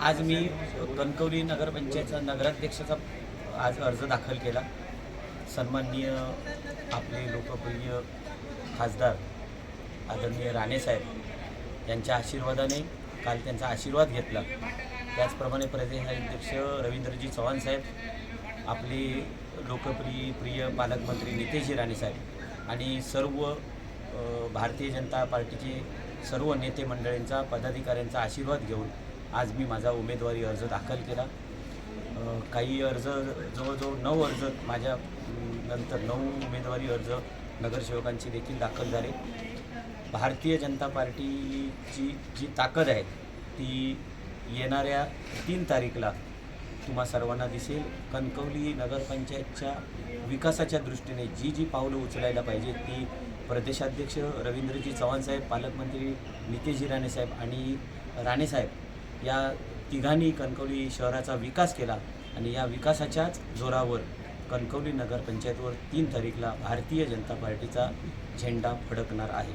आज मी कणकवली नगरपंचायतचा नगराध्यक्षाचा आज अर्ज दाखल केला। सन्माननीय आपले लोकप्रिय खासदार आदरणीय राणेसाहेब यांच्या आशीर्वादाने काल त्यांचा आशीर्वाद घेतला। त्याचप्रमाणे प्रदेशाध्यक्ष रवींद्रजी चव्हाण साहेब, आपले लोकप्रिय पालकमंत्री नितेशजी राणेसाहेब आणि सर्व भारतीय जनता पार्टीचे सर्व नेते मंडळींचा पदाधिकाऱ्यांचा आशीर्वाद घेऊन आज मी माझा उमेदवारी अर्ज दाखल केला। काही अर्ज जवळजवळ 9 अर्ज माझ्या नंतर 9 उमेदवारी अर्ज नगरसेवकांचे देखील दाखल झाले। भारतीय जनता पार्टीची जी ताकद आहे ती येणाऱ्या 3 तारीखला तुम्हा सर्वांना दिसेल। कणकवली नगरपंचायतच्या विकासाच्या दृष्टीने जी पावलं उचलायला पाहिजे ती प्रदेशाध्यक्ष रवींद्रजी चव्हाण साहेब, पालकमंत्री नितेशजी राणेसाहेब आणि राणेसाहेब या तिघांनी कणकवली शहराचा विकास केला आणि या विकासाच्याच जोरावर कणकवली नगरपंचायतवर 3 तारीखला भारतीय जनता पार्टीचा झेंडा फडकणार आहे।